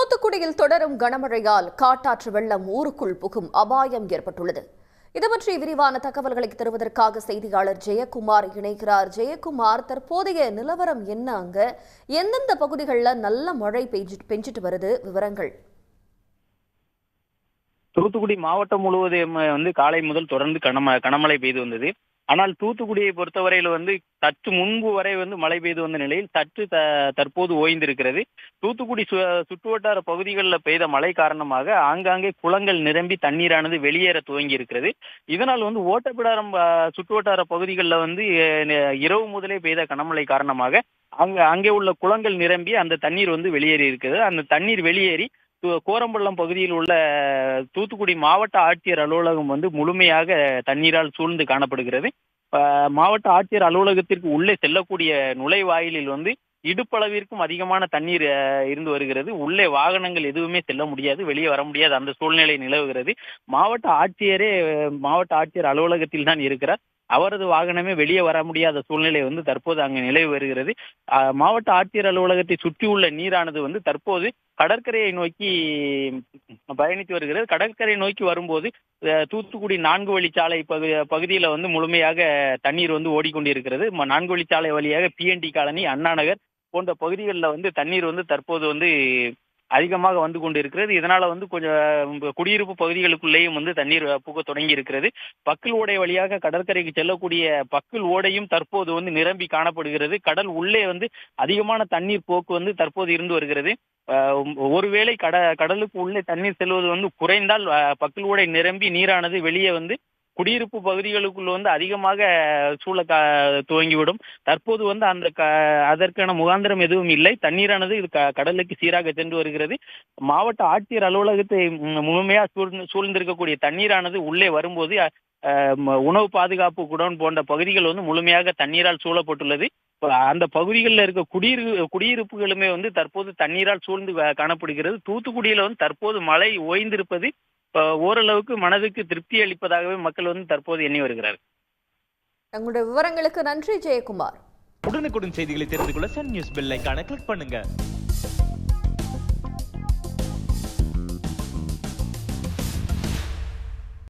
தூத்துக்குடியில் தொடரும் கனமழையால் காட்டாற்று வெள்ளம் ஊருக்குள் புகும் அபாயம் ஏற்பட்டுள்ளது. இதுபற்றி விரிவான தகவல்களை தருவதற்காக செய்தியாளர் ஜெயக்குமார் இணைகிறார். ஜெயக்குமார், தற்போதைய நிலவரம் என்ன? அங்க எந்தெந்த பகுதிகளில் நல்ல மழை பெஞ்சிட்டு வருது? விவரங்கள். தூத்துக்குடி மாவட்டம் முழுவதும் காலை முதல் தொடர்ந்து கனமழை பெய்து வந்தது. ஆனால் தூத்துக்குடியை பொறுத்தவரையில் சற்று முன்பு வரை மழை பெய்து வந்த நிலையில் சற்று தற்போது ஓய்ந்திருக்கிறது. தூத்துக்குடி சுற்றுவட்டார பகுதிகளில் பெய்த மழை காரணமாக ஆங்காங்கே குளங்கள் நிரம்பி தண்ணீரானது வெளியேற துவங்கி இருக்கிறது. இதனால் ஓட்டப்பிடாரம் சுற்றுவட்டார பகுதிகளில் இரவு முதலே பெய்த கனமழை காரணமாக அங்கே உள்ள குளங்கள் நிரம்பி அந்த தண்ணீர் வெளியேறி இருக்கிறது. அந்த தண்ணீர் வெளியேறி கோரம்பள்ளம் பகுதியில் உள்ள தூத்துக்குடி மாவட்ட ஆட்சியர் அலுவலகம் முழுமையாக தண்ணீரால் சூழ்ந்து காணப்படுகிறது. மாவட்ட ஆட்சியர் அலுவலகத்திற்கு உள்ளே செல்லக்கூடிய நுழைவாயிலில் இடுப்பளவிற்கும் அதிகமான தண்ணீர் இருந்து வருகிறது. உள்ளே வாகனங்கள் எதுவுமே செல்ல முடியாது, வெளியே வர முடியாது, அந்த சூழ்நிலை நிலவுகிறது. மாவட்ட ஆட்சியர் அலுவலகத்தில் தான் இருக்கிறார். அவரது வாகனமே வெளியே வர முடியாத சூழ்நிலை தற்போது அங்கு நிலவி வருகிறது. மாவட்ட ஆட்சியர் அலுவலகத்தை சுற்றியுள்ள நீரானது தற்போது கடற்கரையை நோக்கி பயணித்து வருகிறது. கடற்கரை நோக்கி வரும்போது தூத்துக்குடி 4 வழிச்சாலை பகுதியில் முழுமையாக தண்ணீர் ஓடிக்கொண்டிருக்கிறது. 4 வழிச்சாலை வழியாக PNT காலனி, அண்ணா நகர் போன்ற பகுதிகளில் தண்ணீர் தற்போது அதிகமாக வந்து கொண்டு இருக்கிறது. இதனால கொஞ்சம் குடியிருப்பு பகுதிகளுக்குள்ளேயும் தண்ணீர் புக தொடங்கி இருக்கிறது. பக்கல் ஓடை வழியாக கடற்கரைக்கு செல்லக்கூடிய பக்கல் ஓடையும் தற்போது நிரம்பி காணப்படுகிறது. கடல் உள்ளே அதிகமான தண்ணீர் போக்கு தற்போது இருந்து வருகிறது. ஒருவேளை கடலுக்கு உள்ளே தண்ணீர் செல்வது குறைந்தால் பக்கல் ஓடை நிரம்பி நீரானது வெளியே குடியிருப்பு பகுதிகளுக்குள்ள அதிகமாக சூழ துவங்கிவிடும். தற்போது அதற்கான முகாந்திரம் எதுவும் இல்லை. தண்ணீரானது கடலுக்கு சீராக சென்று வருகிறது. மாவட்ட ஆட்சியர் அலுவலகத்தை முழுமையாக சூழ்ந்திருக்கக்கூடிய தண்ணீரானது உள்ளே வரும்போது உணவு பாதுகாப்பு குடோன் போன்ற பகுதிகள் முழுமையாக தண்ணீரால் சூழப்பட்டுள்ளது. அந்த பகுதிகளில் இருக்க குடியிருப்புகளுமே தற்போது தண்ணீரால் சூழ்ந்து காணப்படுகிறது. தூத்துக்குடியில தற்போது மழை ஓய்ந்திருப்பது ஓரளவுக்கு மனதுக்கு திருப்தி அளிப்பதாகவே மக்கள் தற்போது எண்ணி வருகிறார்கள். தங்களுடைய விவரங்களுக்கு நன்றி ஜெயக்குமார். உடனுக்குடன் செய்திகளை தெரிந்து கொள்ள சன் நியூஸ் பெல் ஐகானை கிளிக் பண்ணுங்க.